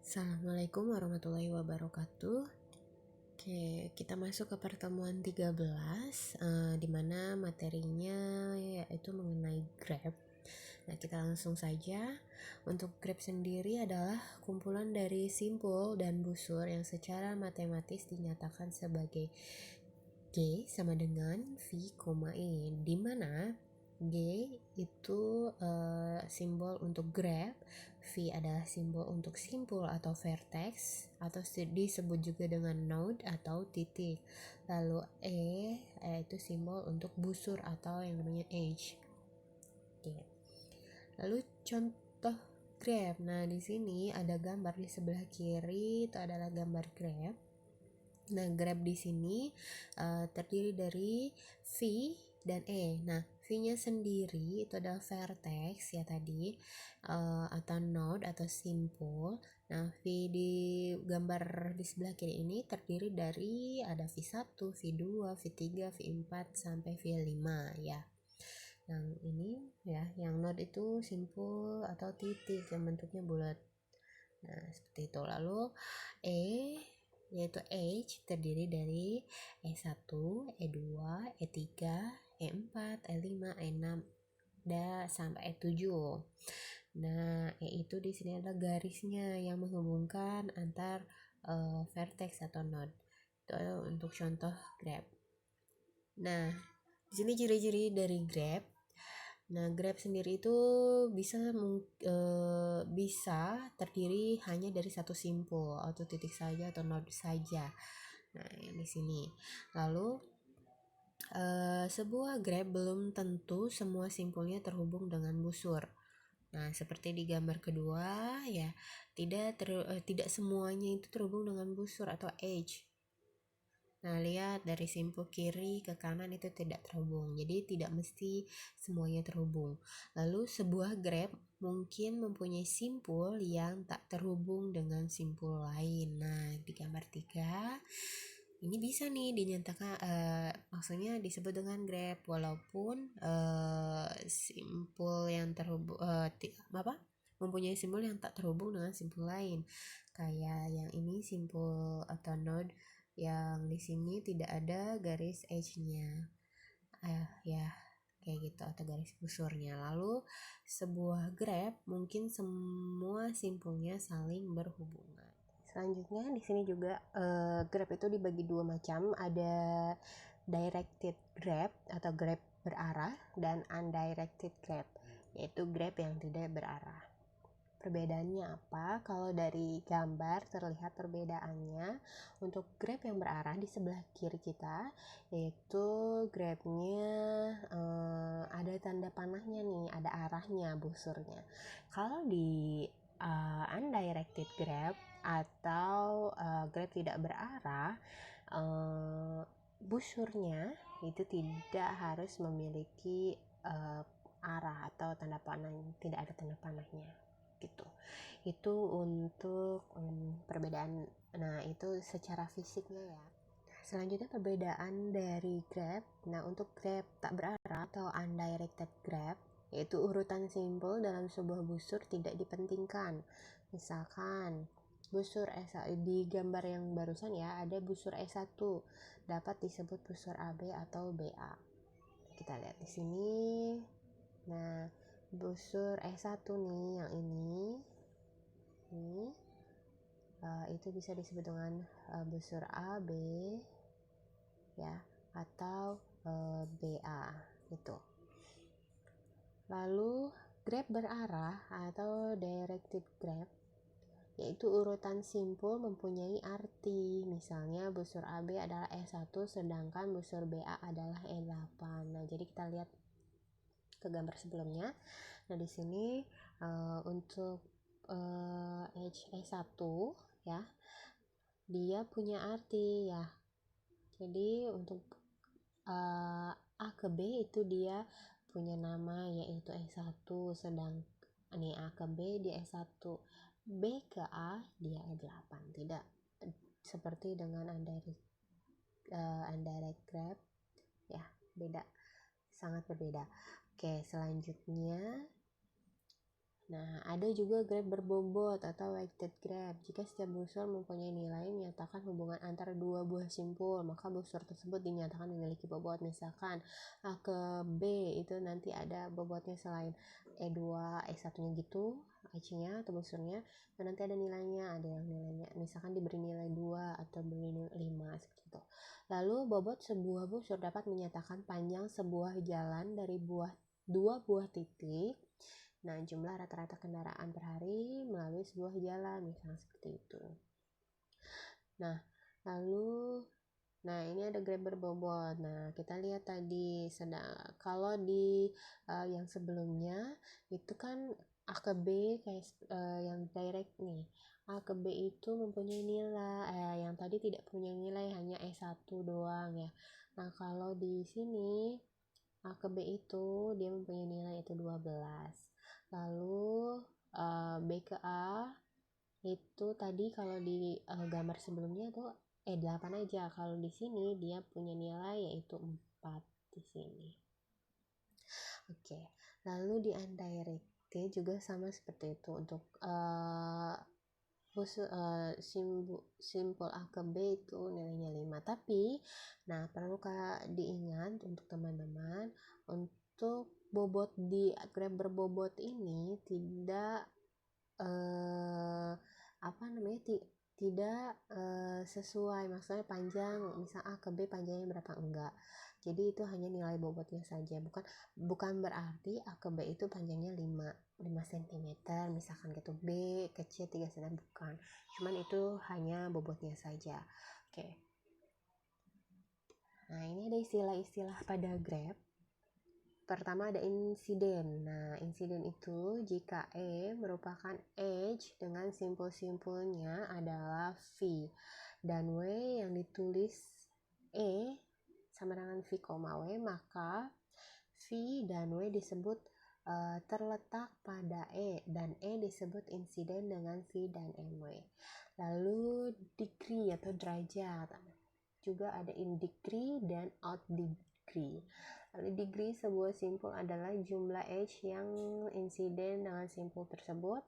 Assalamualaikum warahmatullahi wabarakatuh. Oke, kita masuk ke pertemuan 13 di mana materinya yaitu mengenai Grab. Nah, kita langsung saja. Untuk Grab sendiri adalah kumpulan dari simpul dan busur yang secara matematis dinyatakan sebagai G sama dengan V, E, di mana G itu simbol untuk grab, V adalah simbol untuk simpul atau vertex atau disebut juga dengan node atau titik. Lalu E itu simbol untuk busur atau yang namanya edge. Oke. Lalu contoh grab. Nah, di sini ada gambar di sebelah kiri itu adalah gambar grab. Nah, grab di sini terdiri dari V dan E. Nah, V-nya sendiri itu adalah vertex ya tadi, atau node atau simpul. Nah, V di gambar di sebelah kiri ini terdiri dari ada V1, V2, V3, V4 sampai V5 ya. Yang ini ya, yang node itu simpul atau titik yang bentuknya bulat. Nah, seperti itu. Lalu E yaitu H terdiri dari E1, E2, E3, E4, E5, E6 dan sampai E7. Nah, E itu di sini adalah garisnya yang menghubungkan antar vertex atau node. Itu untuk contoh grab. Nah, di sini ciri-ciri dari grab. Nah, grab sendiri itu bisa terdiri hanya dari satu simpul atau titik saja atau node saja. Nah, yang di sini. Lalu sebuah grab belum tentu semua simpulnya terhubung dengan busur. Nah, seperti di gambar kedua ya, tidak semuanya itu terhubung dengan busur atau edge. Nah, lihat dari simpul kiri ke kanan itu tidak terhubung. Jadi tidak mesti semuanya terhubung. Lalu sebuah grab mungkin mempunyai simpul yang tak terhubung dengan simpul lain. Nah, di gambar 3 ini bisa nih dinyatakan maksudnya disebut dengan grab walaupun simpul yang terhubung mempunyai simpul yang tak terhubung dengan simpul lain. Kayak yang ini simpul atau node yang di sini tidak ada garis edge-nya. Ya, kayak gitu atau garis busurnya. Lalu sebuah grab mungkin semua simpulnya saling berhubungan. Selanjutnya di sini juga grab itu dibagi dua macam, ada directed grab atau grab berarah dan undirected grab, yaitu grab yang tidak berarah. Perbedaannya apa? Kalau dari gambar terlihat perbedaannya. Untuk grab yang berarah di sebelah kiri kita, yaitu grabnya ada tanda panahnya nih, ada arahnya busurnya. Kalau di undirected grab atau grab tidak berarah, busurnya itu tidak harus memiliki arah atau tanda panah, tidak ada tanda panahnya gitu. Itu untuk perbedaan. Nah, itu secara fisiknya ya. Selanjutnya perbedaan dari grab. Nah, untuk grab tak berarah atau undirected grab, yaitu urutan simpul dalam sebuah busur tidak dipentingkan. Misalkan busur S1 di gambar yang barusan ya, ada busur S1 dapat disebut busur AB atau BA. Kita lihat di sini. Nah, busur S1 nih yang ini itu bisa disebut dengan busur AB ya atau BA gitu. Lalu grab berarah atau directed grab, yaitu urutan simpul mempunyai arti. Misalnya busur AB adalah E1 sedangkan busur BA adalah E8. Nah, jadi kita lihat ke gambar sebelumnya. Nah, di sini untuk E1 ya, dia punya arti ya. Jadi untuk A ke B itu dia punya nama yaitu E1, sedang ini A ke B dia E1, B ke A dia E8. Tidak seperti dengan undirect grab ya, beda, sangat berbeda. Oke, selanjutnya Nah, ada juga grab berbobot atau weighted grab. Jika setiap busur mempunyai nilai menyatakan hubungan antara dua buah simpul, maka busur tersebut dinyatakan memiliki bobot. Misalkan A ke B itu nanti ada bobotnya selain E2, E1-nya gitu, AC-nya atau busurnya, dan nanti ada nilainya, ada yang nilainya misalkan diberi nilai 2 atau beri nilai 5 seperti itu. Lalu bobot sebuah busur dapat menyatakan panjang sebuah jalan dari dua buah titik. Nah, jumlah rata-rata kendaraan per hari melalui sebuah jalan, misalnya seperti itu. Nah, lalu, ini ada grab berbobot. Nah, kita lihat tadi, kalau di yang sebelumnya itu kan A ke B kayak yang direct nih. A ke B itu mempunyai nilai, yang tadi tidak punya nilai, hanya E1 doang ya. Nah, kalau di sini A ke B itu dia mempunyai nilai itu 12. Lalu B ke A itu tadi kalau di gambar sebelumnya tuh 8 aja. Kalau di sini dia punya nilai yaitu 4 di sini. Oke. Lalu di undirected juga sama seperti itu untuk simpul A ke B itu nilainya 5. Tapi perlu diingat untuk teman-teman, untuk bobot di grab berbobot ini tidak tidak sesuai, maksudnya panjang, misal A ke B panjangnya berapa, enggak. Jadi itu hanya nilai bobotnya saja, bukan berarti A ke B itu panjangnya 5 cm misalkan gitu, B ke C 3 cm, bukan, cuman itu hanya bobotnya saja. Oke. Nah, ini ada istilah-istilah pada grab. Pertama ada insiden. Nah, insiden itu jika E merupakan edge dengan simpul-simpulnya adalah V dan W yang ditulis E sama dengan V, W, maka V dan W disebut terletak pada E dan E disebut insiden dengan V dan MW. Lalu degree atau derajat. Juga ada in degree dan out degree. Lalu degree sebuah simpul adalah jumlah edge yang insiden dengan simpul tersebut.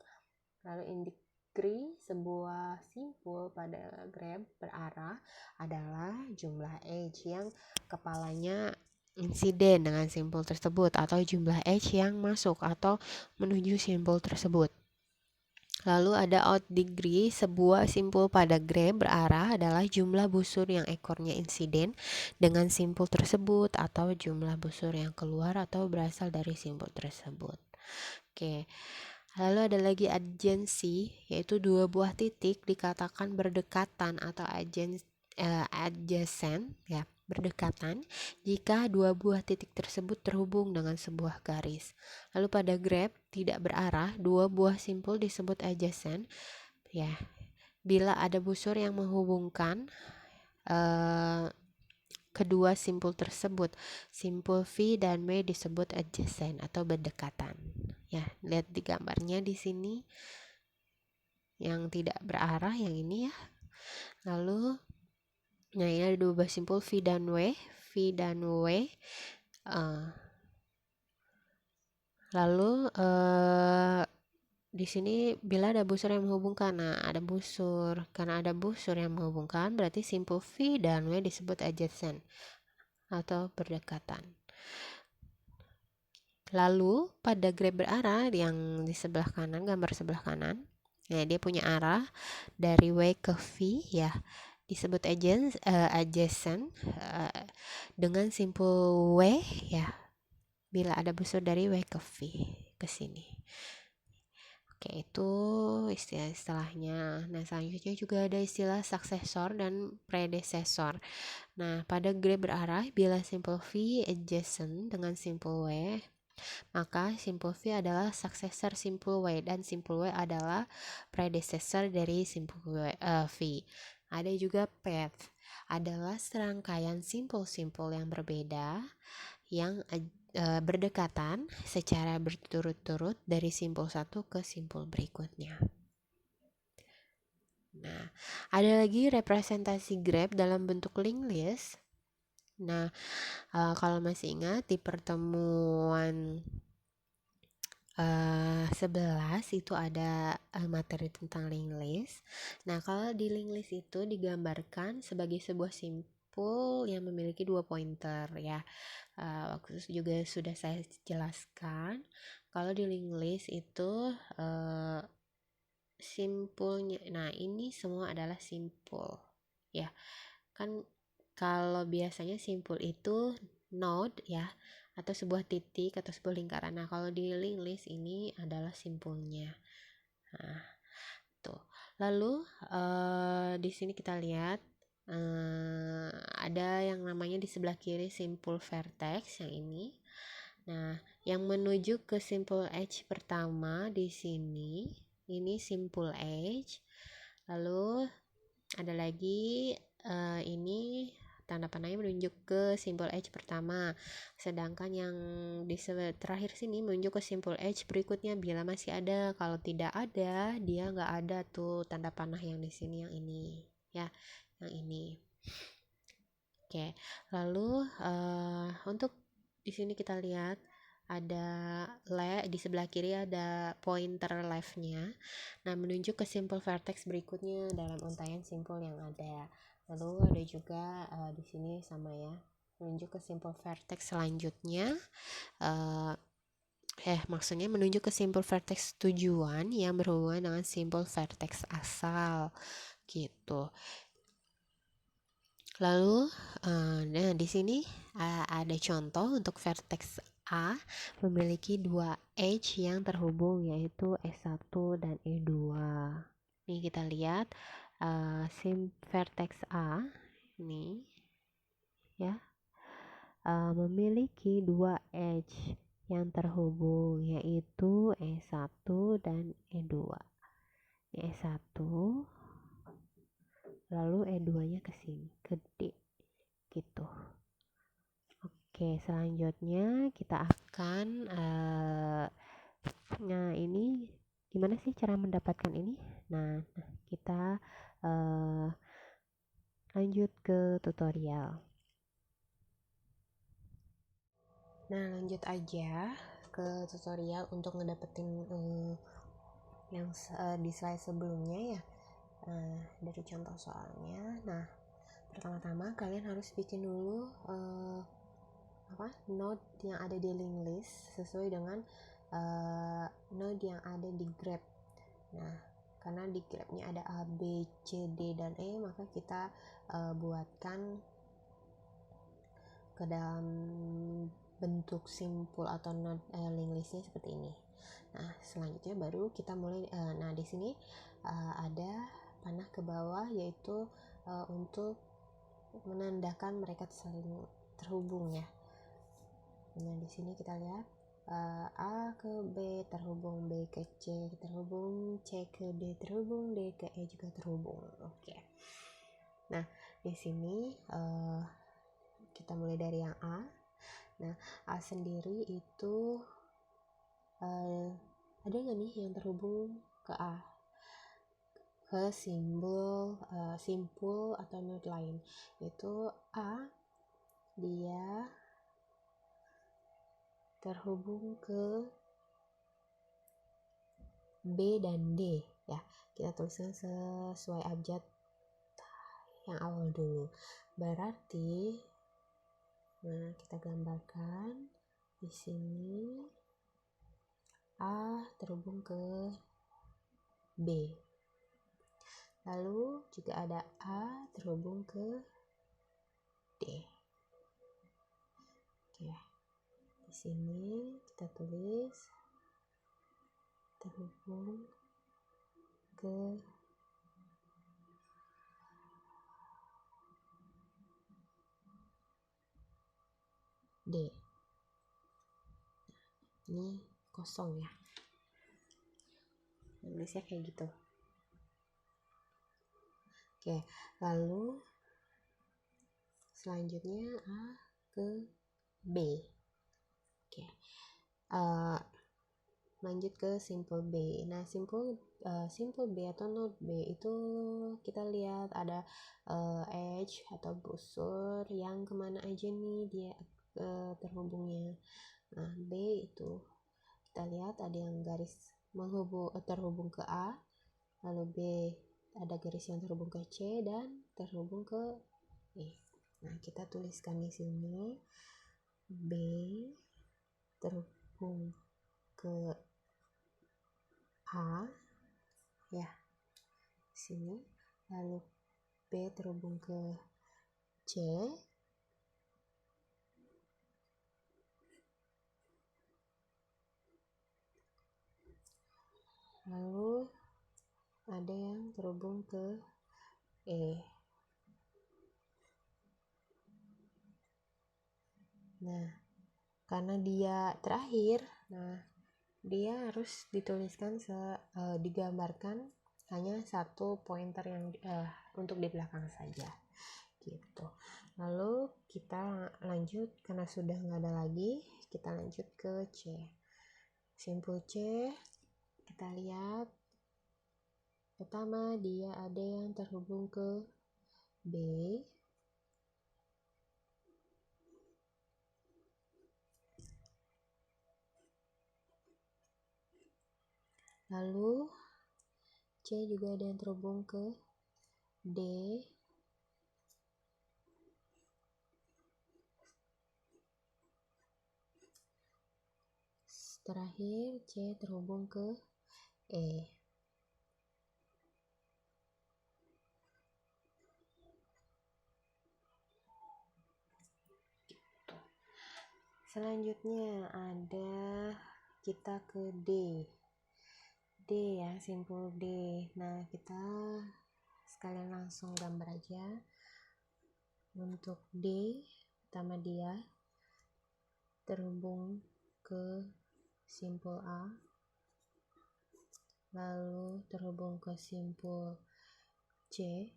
Lalu in degree sebuah simpul pada grab berarah adalah jumlah edge yang kepalanya insiden dengan simpul tersebut atau jumlah edge yang masuk atau menuju simpul tersebut. Lalu ada out degree, sebuah simpul pada grab berarah adalah jumlah busur yang ekornya insiden dengan simpul tersebut atau jumlah busur yang keluar atau berasal dari simpul tersebut. Oke. Lalu ada lagi adjacency, yaitu dua buah titik dikatakan berdekatan atau adjacent ya, berdekatan jika dua buah titik tersebut terhubung dengan sebuah garis. Lalu pada grab tidak berarah, dua buah simpul disebut adjacent ya, bila ada busur yang menghubungkan kedua simpul tersebut. Simpul V dan W disebut adjacent atau berdekatan. Ya, lihat di gambarnya di sini. Yang tidak berarah yang ini ya. Lalu ini ada dua buah simpul V dan W. Lalu di sini bila ada busur yang menghubungkan, karena ada busur yang menghubungkan berarti simpul V dan W disebut adjacent atau berdekatan. Lalu pada grab berarah yang di sebelah kanan, gambar sebelah kanan, dia punya arah dari W ke V ya, disebut adjacent dengan simpul W ya, bila ada busur dari W ke V ke sini. Oke, itu istilah-istilahnya. Nah, selanjutnya juga ada istilah suksesor dan predesesor. Nah, pada grab berarah bila simpul V adjacent dengan simpul W, maka simpul V adalah suksesor simpul W dan simpul W adalah predecessor dari simpul V. Ada juga path, adalah serangkaian simpul-simpul yang berbeda yang berdekatan secara berturut-turut dari simpul satu ke simpul berikutnya. Nah, ada lagi representasi grab dalam bentuk linked list. Nah, kalau masih ingat di pertemuan 11 itu ada materi tentang linked list. Nah, kalau di linked list itu digambarkan sebagai sebuah simpul yang memiliki 2 pointer ya. Waktu itu juga sudah saya jelaskan kalau di linked list itu simpulnya. Nah, ini semua adalah simpul ya. Kan kalau biasanya simpul itu node ya, atau sebuah titik atau sebuah lingkaran. Nah, kalau di linked list ini adalah simpulnya. Nah, tuh. Lalu di sini kita lihat ada yang namanya di sebelah kiri simpul vertex yang ini. Nah, yang menuju ke simpul edge pertama di sini ini simpul edge. Lalu ada lagi ini tanda panahnya menunjuk ke simpul edge pertama, sedangkan yang di terakhir sini menunjuk ke simpul edge berikutnya bila masih ada. Kalau tidak ada, dia nggak ada tuh tanda panah yang di sini, yang ini ya, yang ini. Oke, lalu untuk di sini kita lihat ada di sebelah kiri ada pointer leftnya. Nah, menunjuk ke simpul vertex berikutnya dalam untaian simpul yang ada. Lalu ada juga di sini sama ya, menunjuk ke simpul vertex selanjutnya. Maksudnya menunjuk ke simpul vertex tujuan yang berhubungan dengan simpul vertex asal gitu. Lalu, nah di sini ada contoh untuk vertex A memiliki 2 edge yang terhubung yaitu E1 dan E2. Nih kita lihat vertex A ini ya memiliki 2 edge yang terhubung yaitu E1 dan E2. Ini E1 lalu E2-nya ke sini, ke D gitu. Oke, selanjutnya kita akan nah ini gimana sih cara mendapatkan ini? Nah, kita lanjut ke tutorial. Nah, lanjut aja ke tutorial untuk ngedapetin yang di slide sebelumnya ya. Dari contoh soalnya. Nah, pertama-tama kalian harus bikin dulu node yang ada di linked list sesuai dengan node yang ada di grep. Nah, karena di grepnya ada A, B, C, D, dan E, maka kita buatkan ke dalam bentuk simpul atau node linked listnya seperti ini. Nah, selanjutnya baru kita mulai. Nah, di sini ada panah ke bawah yaitu untuk menandakan mereka saling terhubung ya. Nah, di sini kita lihat A ke B terhubung, B ke C terhubung, C ke D terhubung, D ke E juga terhubung. Oke. Nah, di sini kita mulai dari yang A. Nah, A sendiri itu ada nggak nih yang terhubung ke A? Ke simpul atau node lain. Itu A dia terhubung ke B dan D ya. Kita tuliskan sesuai abjad yang awal dulu. Berarti nah, kita gambarkan di sini A terhubung ke B. Lalu juga ada A terhubung ke D. Oke. Di sini kita tulis terhubung ke D. Ini kosong ya. Nulisnya kayak gitu. Oke, lalu selanjutnya A ke B. Oke. Lanjut ke simpul B. Nah, simpul B atau node B itu kita lihat ada edge atau busur yang kemana aja nih dia terhubungnya. Nah, B itu kita kita lihat ada yang garis terhubung ke A, lalu B ada garis yang terhubung ke C dan terhubung ke E. Nah, kita tuliskan di sini B terhubung ke A, ya, sini, lalu B terhubung ke C, lalu ada yang terhubung ke E. Nah, karena dia terakhir, nah dia harus dituliskan digambarkan hanya satu pointer yang untuk di belakang saja, gitu. Lalu kita lanjut, karena sudah nggak ada lagi, kita lanjut ke C. Simpul C, kita lihat pertama dia ada yang terhubung ke B, lalu C juga ada yang terhubung ke D, terakhir C terhubung ke E. Selanjutnya ada kita ke D ya, simpul D. Nah, kita sekalian langsung gambar aja. Untuk D, pertama dia terhubung ke simpul A, lalu terhubung ke simpul C,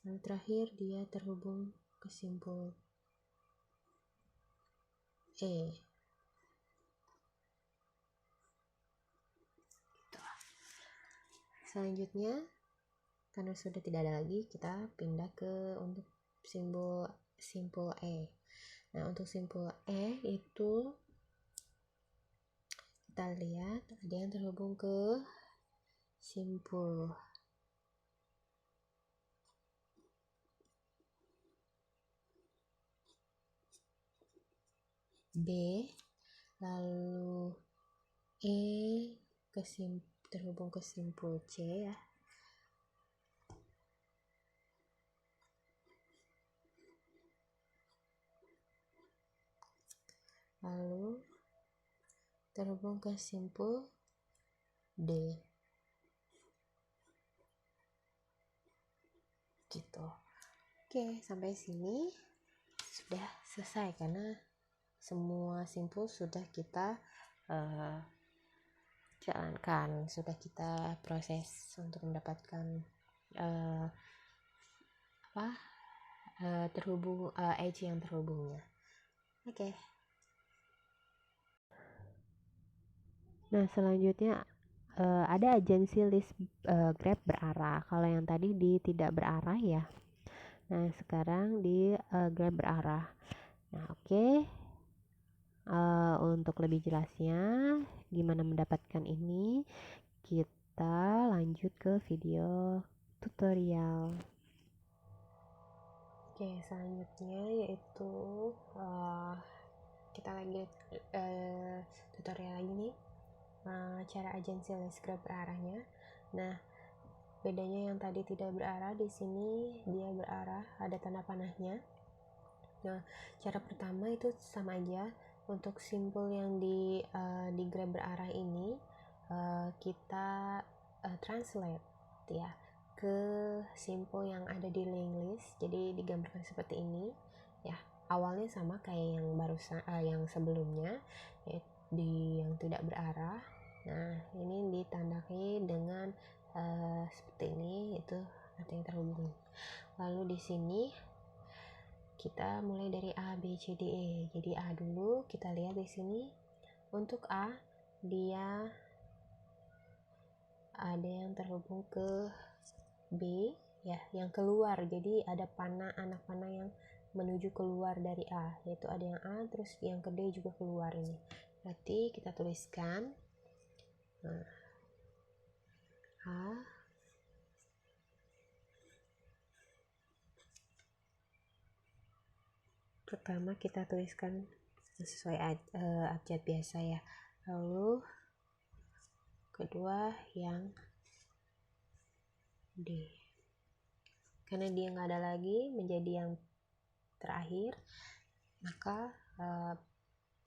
lalu terakhir dia terhubung ke simpul E. Selanjutnya, karena sudah tidak ada lagi, kita pindah ke untuk simpul E. Nah, untuk simpul E itu kita lihat ada yang terhubung ke simpul B, lalu E terhubung ke simpul C ya. Lalu terhubung ke simpul D. Gitu. Oke, sampai sini sudah selesai karena semua simpul sudah kita jalankan, sudah kita proses untuk mendapatkan terhubung edge yang terhubungnya. Oke. Nah, selanjutnya ada agensi list Grab berarah. Kalau yang tadi di tidak berarah ya. Nah, sekarang di Grab berarah. Nah, oke. Untuk lebih jelasnya gimana mendapatkan ini, kita lanjut ke video tutorial. Oke, selanjutnya yaitu kita lanjut tutorial lagi nih, cara agensi list Grab berarahnya. Nah, bedanya yang tadi tidak berarah, di sini dia berarah, ada tanda panahnya. Nah, cara pertama itu sama aja. Untuk simpul yang di Grab berarah ini kita translate ya ke simpul yang ada di link list. Jadi digambarkan seperti ini ya. Awalnya sama kayak yang barusan yang sebelumnya, di yang tidak berarah. Nah, ini ditandai dengan seperti ini, itu artinya terhubung. Lalu di sini kita mulai dari A, B, C, D, E. Jadi A dulu, kita lihat di sini. Untuk A, dia ada yang terhubung ke B ya, yang keluar. Jadi ada anak panah yang menuju keluar dari A, yaitu ada yang A terus yang ke D juga keluar ini. Berarti kita tuliskan A pertama kita tuliskan sesuai abjad biasa ya, lalu kedua yang D, karena dia nggak ada lagi menjadi yang terakhir, maka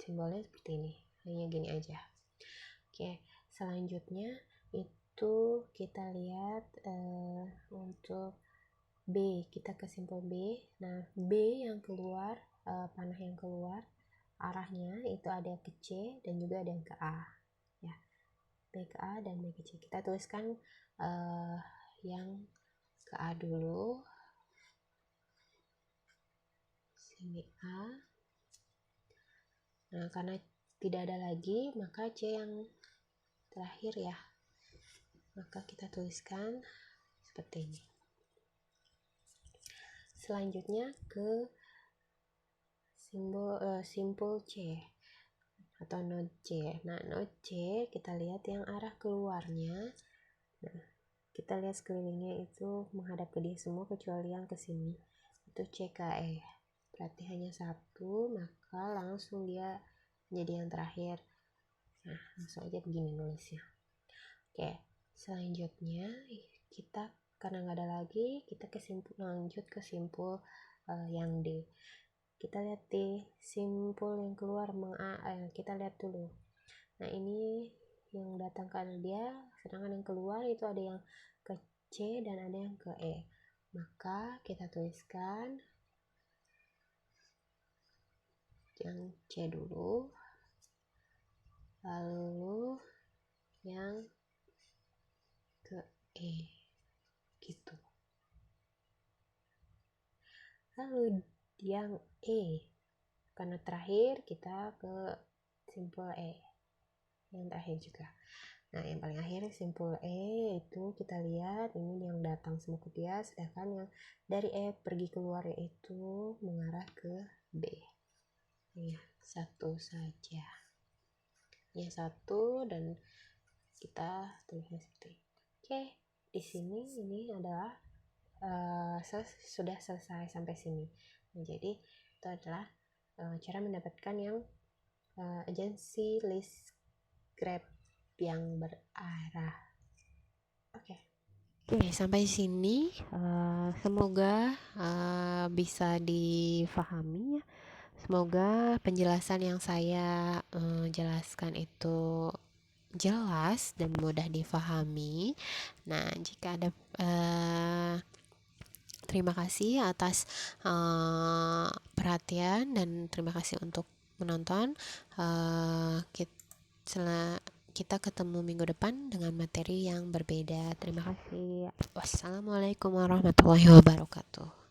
simbolnya seperti ini, hanya gini aja. Oke, selanjutnya itu kita lihat untuk B, kita ke simpul B. Nah, B yang keluar, panah yang keluar, arahnya itu ada ke C dan juga ada yang ke A. Ya, B ke A dan B ke C. Kita tuliskan yang ke A dulu. Sini A. Nah, karena tidak ada lagi, maka C yang terakhir ya. Maka kita tuliskan seperti ini. Selanjutnya ke simpul C atau node C. Nah, node C kita lihat yang arah keluarnya. Nah, kita lihat sekelilingnya itu menghadap ke dia semua kecuali yang ke sini. Itu C ke E. Berarti hanya satu, maka langsung dia menjadi yang terakhir. Nah, langsung aja begini nulisnya. Oke, selanjutnya kita karena nggak ada lagi, kita lanjut ke simpul yang D. Kita lihat di simpul yang keluar kita lihat dulu. Nah, ini yang datang ke dia, sedangkan yang keluar itu ada yang ke C dan ada yang ke E. Maka kita tuliskan yang C dulu, lalu yang ke E gitu. Lalu yang E, karena terakhir kita ke simpul E yang terakhir juga. Nah, yang paling akhir simpul E itu kita lihat ini yang datang semua ke dia, sedangkan yang dari E pergi keluar yaitu mengarah ke B. Ya, satu saja. Ya, satu dan kita tulisnya seperti ini. Oke, di sini ini adalah sudah selesai sampai sini. Nah, jadi itu adalah cara mendapatkan yang agency list grab yang berarah. Oke, sampai sini semoga bisa difahami ya. Semoga penjelasan yang saya jelaskan itu jelas dan mudah difahami. Nah, jika ada terima kasih atas perhatian dan terima kasih untuk menonton. Kita ketemu minggu depan dengan materi yang berbeda. Terima kasih. Wassalamualaikum warahmatullahi wabarakatuh.